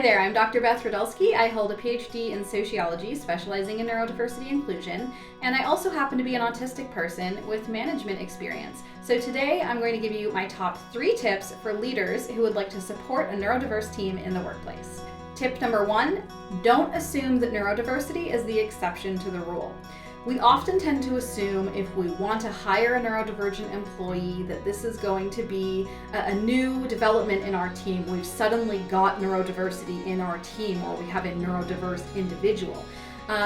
there, I'm Dr. Beth Radulski. I hold a PhD in sociology, specializing in neurodiversity inclusion, and I also happen to be an autistic person with management experience. So today I'm going to give you my top 3 tips for leaders who would like to support a neurodiverse team in the workplace. Tip number 1, don't assume that neurodiversity is the exception to the rule. We often tend to assume if we want to hire a neurodivergent employee that this is going to be a new development in our team. We've suddenly got neurodiversity in our team, or we have a neurodiverse individual.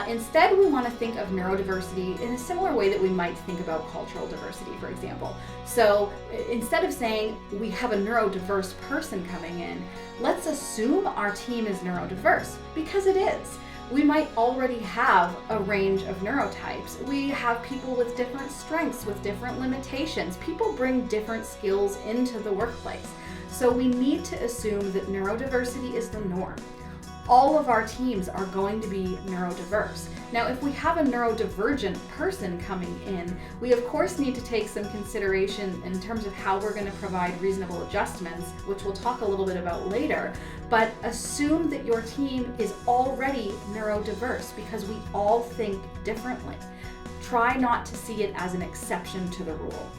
Instead, we want to think of neurodiversity in a similar way that we might think about cultural diversity, for example. So instead of saying we have a neurodiverse person coming in, let's assume our team is neurodiverse, because it is. We might already have a range of neurotypes. We have people with different strengths, with different limitations. People bring different skills into the workplace. So we need to assume that neurodiversity is the norm. All of our teams are going to be neurodiverse. Now, if we have a neurodivergent person coming in, we of course need to take some consideration in terms of how we're going to provide reasonable adjustments, which we'll talk a little bit about later, but assume that your team is already neurodiverse because we all think differently. Try not to see it as an exception to the rule.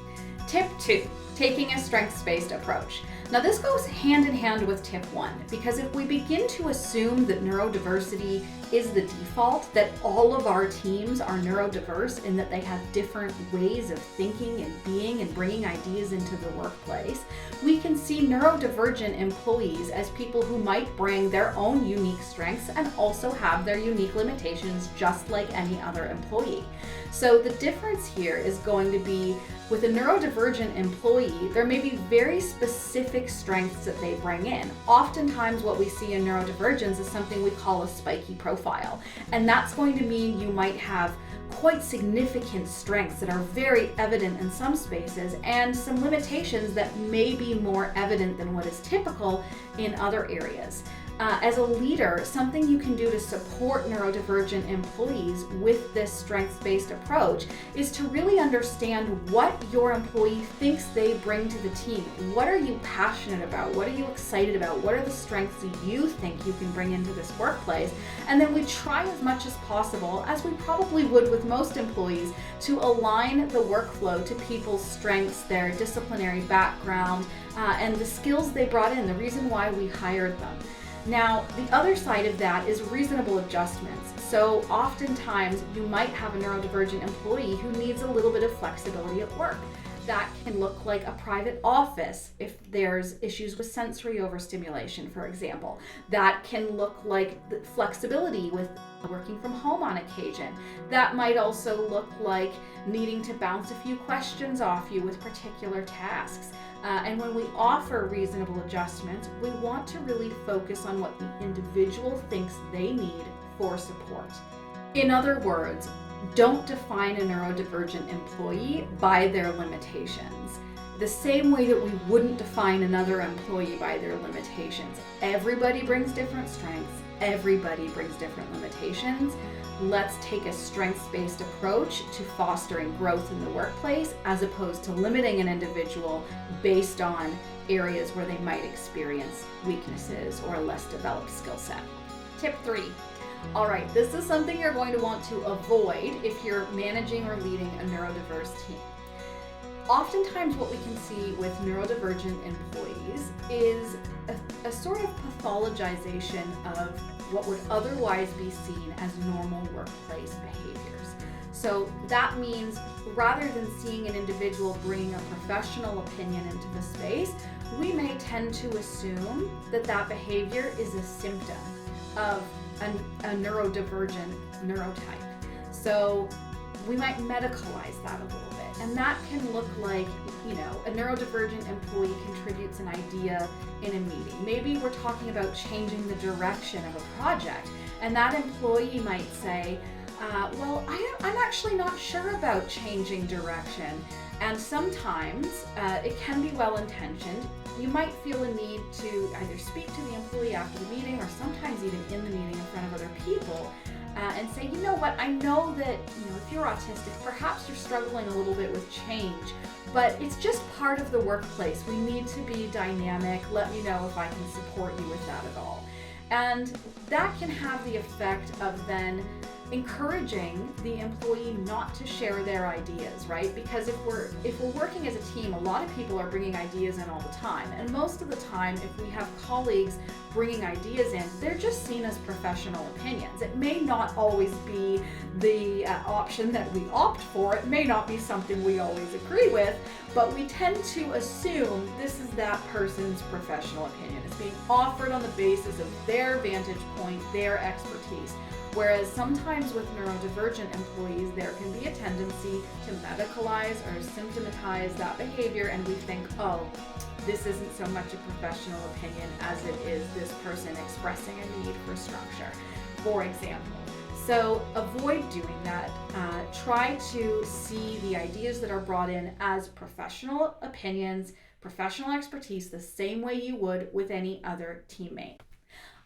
Tip 2, taking a strengths-based approach. Now this goes hand in hand with tip 1, because if we begin to assume that neurodiversity is the default, that all of our teams are neurodiverse and that they have different ways of thinking and being and bringing ideas into the workplace, we can see neurodivergent employees as people who might bring their own unique strengths and also have their unique limitations just like any other employee. So the difference here is going to be with a neurodivergent employee, there may be very specific strengths that they bring in. Oftentimes what we see in neurodivergence is something we call a spiky profile. And that's going to mean you might have quite significant strengths that are very evident in some spaces and some limitations that may be more evident than what is typical in other areas. As a leader, something you can do to support neurodivergent employees with this strengths-based approach is to really understand what your employee thinks they bring to the team. What are you passionate about? What are you excited about? What are the strengths you think you can bring into this workplace? And then we try as much as possible, as we probably would with most employees, to align the workflow to people's strengths, their disciplinary background, and the skills they brought in, the reason why we hired them. Now, the other side of that is reasonable adjustments. So oftentimes you might have a neurodivergent employee who needs a little bit of flexibility at work. That can look like a private office if there's issues with sensory overstimulation, for example. That can look like flexibility with working from home on occasion. That might also look like needing to bounce a few questions off you with particular tasks. And when we offer reasonable adjustments, we want to really focus on what the individual thinks they need for support. In other words, don't define a neurodivergent employee by their limitations. The same way that we wouldn't define another employee by their limitations. Everybody brings different strengths. Everybody brings different limitations. Let's take a strengths-based approach to fostering growth in the workplace as opposed to limiting an individual based on areas where they might experience weaknesses or a less developed skill set. Tip 3. All right, this is something you're going to want to avoid if you're managing or leading a neurodiverse team. Oftentimes what we can see with neurodivergent employees is a sort of pathologization of what would otherwise be seen as normal workplace behaviors. So that means rather than seeing an individual bringing a professional opinion into the space, we may tend to assume that that behavior is a symptom of a neurodivergent neurotype. So we might medicalize that a little bit. And that can look like, a neurodivergent employee contributes an idea in a meeting. Maybe we're talking about changing the direction of a project, and that employee might say, I'm actually not sure about changing direction. And sometimes it can be well-intentioned. You might feel a need to either speak to the employee after the meeting or sometimes even in the meeting in front of other people and say, you know what, I know that if you're autistic, perhaps you're struggling a little bit with change, but it's just part of the workplace. We need to be dynamic. Let me know if I can support you with that at all. And that can have the effect of then encouraging the employee not to share their ideas, right? Because if we're working as a team, a lot of people are bringing ideas in all the time. And most of the time, if we have colleagues bringing ideas in, they're just seen as professional opinions. It may not always be the option that we opt for. It may not be something we always agree with, but we tend to assume this is that person's professional opinion. It's being offered on the basis of their vantage point, their expertise. Whereas sometimes with neurodivergent employees, there can be a tendency to medicalize or symptomatize that behavior, and we think, oh, this isn't so much a professional opinion as it is this person expressing a need for structure, for example. So avoid doing that. Try to see the ideas that are brought in as professional opinions, professional expertise, the same way you would with any other teammate.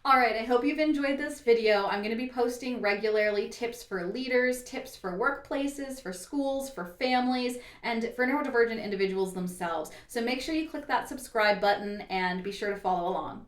All right, I hope you've enjoyed this video. I'm going to be posting regularly tips for leaders, tips for workplaces, for schools, for families, and for neurodivergent individuals themselves. So make sure you click that subscribe button and be sure to follow along.